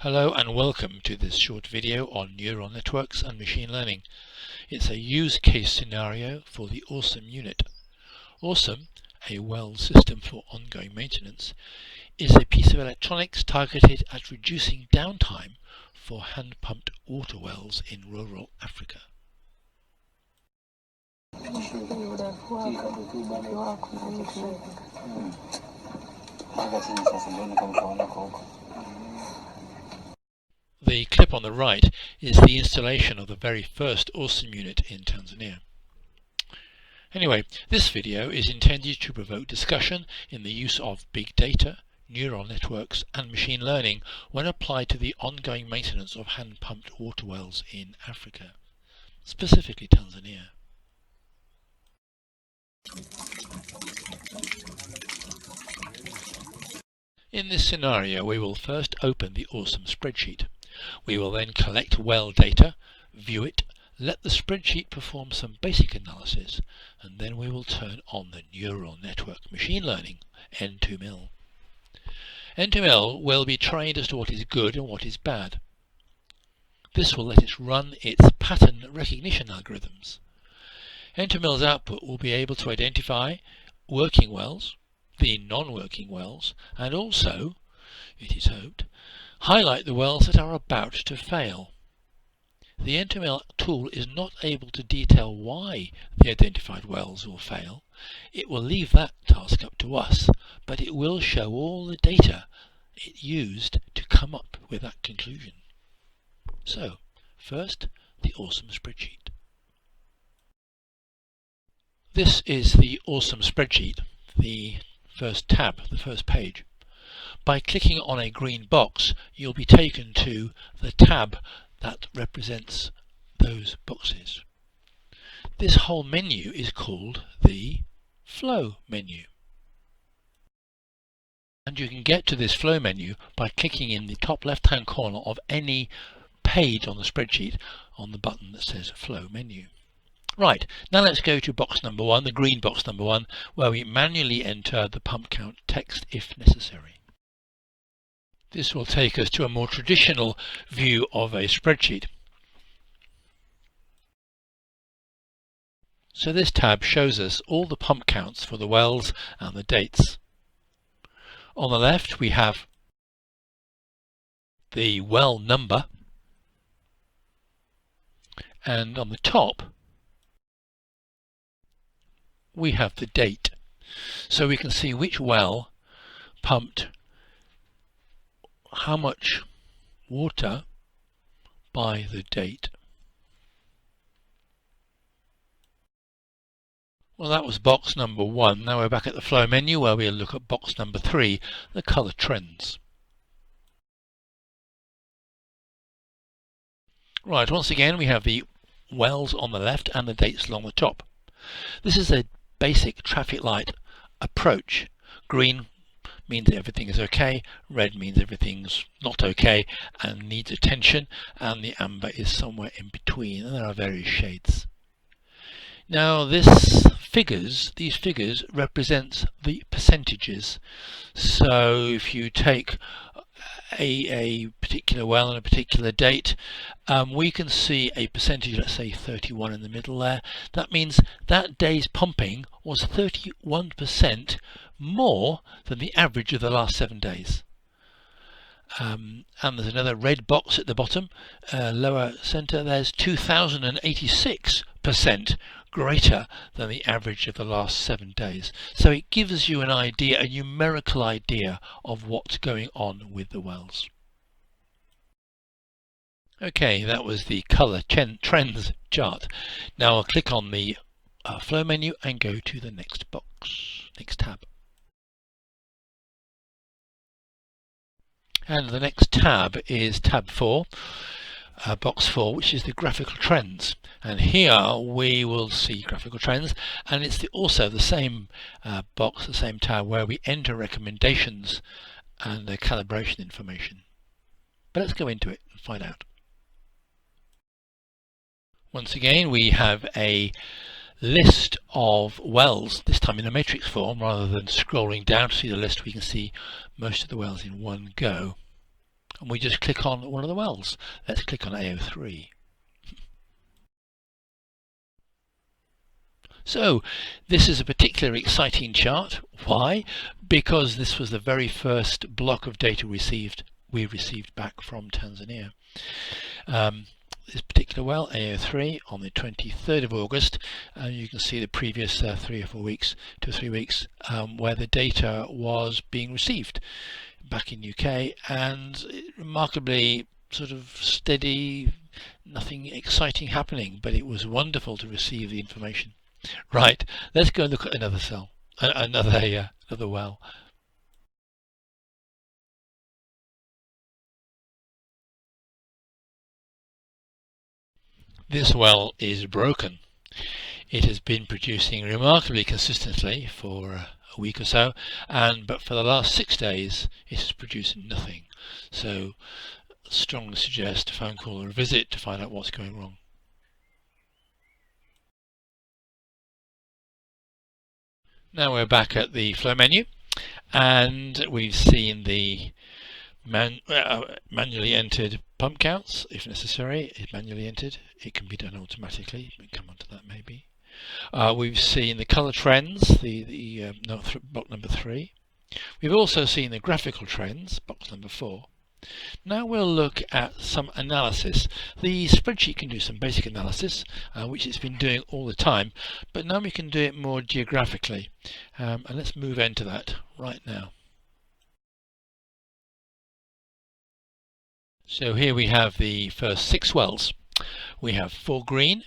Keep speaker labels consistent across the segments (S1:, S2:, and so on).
S1: Hello and welcome to this short video on neural networks and machine learning. It's a use case scenario for the AWSOM unit. AWSOM, a well system for ongoing maintenance, is a piece of electronics targeted at reducing downtime for hand-pumped water wells in rural Africa. The clip on the right is the installation of the very first AWSOM unit in Tanzania. Anyway, this video is intended to provoke discussion in the use of big data, neural networks and machine learning when applied to the ongoing maintenance of hand-pumped water wells in Africa, specifically Tanzania. In this scenario, we will first open the AWSOM spreadsheet. We will then collect well data, view it, let the spreadsheet perform some basic analysis, and then we will turn on the neural network machine learning, N2ML. N2ML will be trained as to what is good and what is bad. This will let it run its pattern recognition algorithms. N2ML's output will be able to identify working wells, the non-working wells, and also, it is hoped, highlight the wells that are about to fail. The N2ML tool is not able to detail why the identified wells will fail. It will leave that task up to us, but it will show all the data it used to come up with that conclusion. So, first, the AWSOM spreadsheet. This is the AWSOM spreadsheet, the first tab, the first page. By clicking on a green box, you'll be taken to the tab that represents those boxes. This whole menu is called the Flow menu. And you can get to this Flow menu by clicking in the top left-hand corner of any page on the spreadsheet on the button that says Flow menu. Right, now let's go to box number 1, the green box number 1, where we manually enter the pump count text if necessary. This will take us to a more traditional view of a spreadsheet. So this tab shows us all the pump counts for the wells and the dates. On the left we have the well number, and on the top we have the date. So we can see which well pumped how much water by the date. Well, that was box number 1. Now we're back at the Flow menu where we'll look at box number 3, the colour trends. Right, once again we have the wells on the left and the dates along the top. This is a basic traffic light approach. Green means everything is okay, red means everything's not okay and needs attention, and the amber is somewhere in between, and there are various shades. Now these figures represent the percentages. So if you take a particular well and a particular date, we can see a percentage, let's say 31 in the middle there. That means that day's pumping was 31% more than the average of the last 7 days. And there's another red box at the bottom, lower centre, there's 2086% greater than the average of the last 7 days. So it gives you an idea, a numerical idea of what's going on with the wells. Okay, that was the colour trends chart. Now I'll click on the Flow menu and go to the next box, next tab. And the next tab is tab 4, box 4, which is the graphical trends. And here we will see graphical trends, and it's also the same box, the same tab, where we enter recommendations and calibration information. But let's go into it and find out. Once again, we have a list of wells, this time in a matrix form rather than scrolling down to see the list. We can see most of the wells in one go. and we just click on one of the wells. Let's click on AO3. So this is a particularly exciting chart. Why? Because this was the very first block of data we received back from Tanzania. This particular well, AO3, on the 23rd of August, and you can see the previous 3 or 4 weeks, 2 or 3 weeks, where the data was being received back in UK, and remarkably sort of steady, nothing exciting happening, but it was wonderful to receive the information. Right, let's go and look at another cell, another well. This well is broken. It has been producing remarkably consistently for a week or so, but for the last 6 days it has produced nothing. So strongly suggest a phone call or a visit to find out what's going wrong. Now we're back at the flow menu, and we've seen the manually entered pump counts. If necessary, it's manually entered. It can be done automatically. We'll come on to that maybe. We've seen the color trends, box number 3. We've also seen the graphical trends, box number 4. Now we'll look at some analysis. The spreadsheet can do some basic analysis, which it's been doing all the time, but now we can do it more geographically. And let's move into that right now. So here we have the first 6 wells. We have 4 green,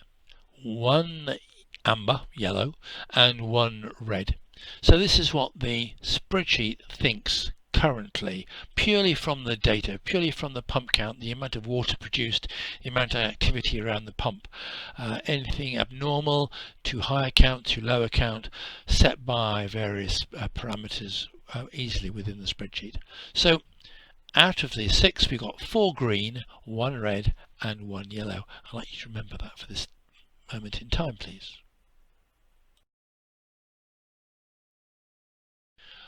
S1: 1 amber, yellow, and 1 red. So this is what the spreadsheet thinks currently, purely from the data, purely from the pump count, the amount of water produced, the amount of activity around the pump. Anything abnormal, too high a count, too low a count, set by various parameters easily within the spreadsheet. So out of the 6, we've got 4 green, 1 red, and 1 yellow. I'd like you to remember that for this moment in time, please.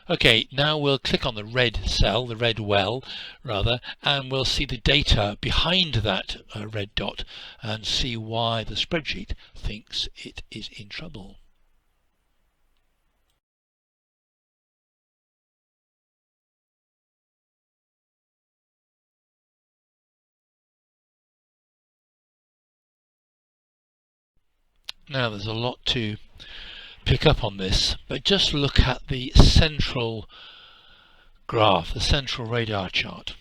S1: Okay, now we'll click on the red cell, the red well rather, and we'll see the data behind that red dot and see why the spreadsheet thinks it is in trouble. Now there's a lot to pick up on this, but just look at the central graph, the central radar chart,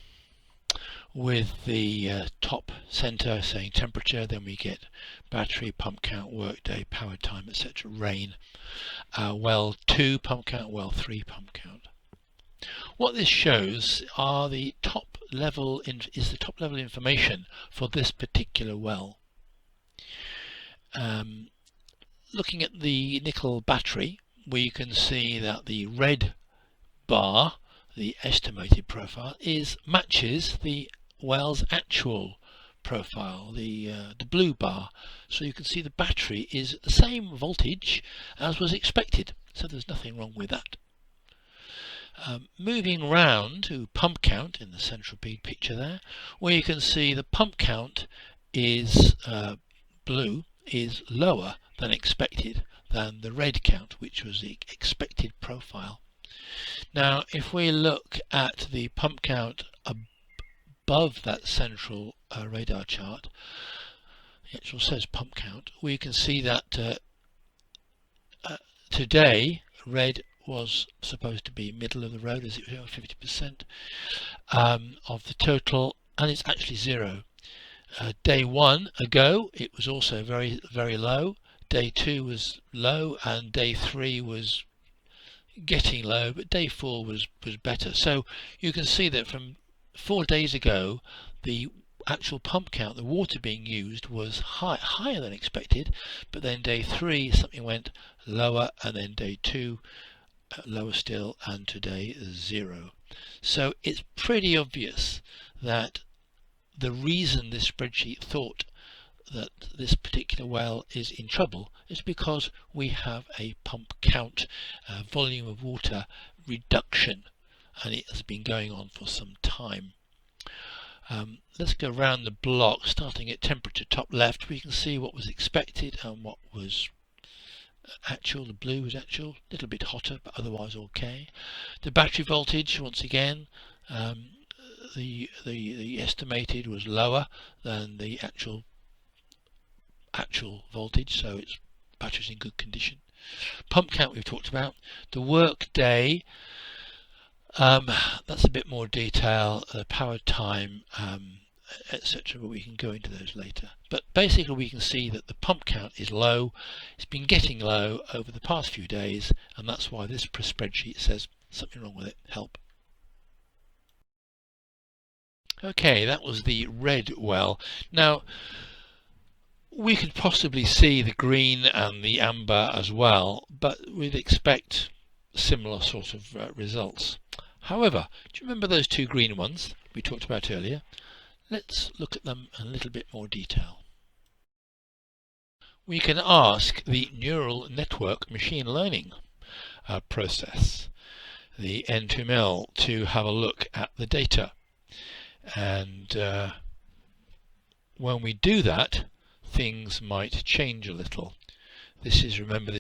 S1: with the top center saying temperature, then we get battery, pump count, workday, power time, etc., rain, well 2 pump count, well 3 pump count. What this shows are the top level information for this particular well. Looking at the nickel battery, we can see that the red bar, the estimated profile, matches the well's actual profile, the blue bar. So you can see the battery is the same voltage as was expected, so there's nothing wrong with that. Moving round to pump count in the central big picture there, where you can see the pump count is blue, is lower than expected than the red count, which was the expected profile. Now if we look at the pump count above that central radar chart, it actually says pump count, we can see that today red was supposed to be middle of the road, as it was 50% of the total, and it's actually 0. Day 1 ago it was also very, very low. Day 2 was low, and day 3 was getting low, but day 4 was better. So you can see that from 4 days ago the actual pump count, the water being used, was higher than expected, but then day 3 something went lower, and then day 2 lower still, and today 0. So it's pretty obvious that the reason this spreadsheet thought that this particular well is in trouble is because we have a pump count, volume of water reduction, and it has been going on for some time. Let's go around the block, starting at temperature top left. We can see what was expected and what was actual. The blue was actual, a little bit hotter, but otherwise okay. The battery voltage, once again, the estimated was lower than the actual voltage, so its battery's in good condition. Pump count we've talked about. The work day, that's a bit more detail. Power time, etc. But we can go into those later. But basically we can see that the pump count is low. It's been getting low over the past few days, and that's why this spreadsheet says something wrong with it. Help. Okay, that was the red well. Now we could possibly see the green and the amber as well, but we'd expect similar sort of results. However, do you remember those two green ones we talked about earlier? Let's look at them in a little bit more detail. We can ask the neural network machine learning process, the N2ML, to have a look at the data. And when we do that, things might change a little. This is, remember,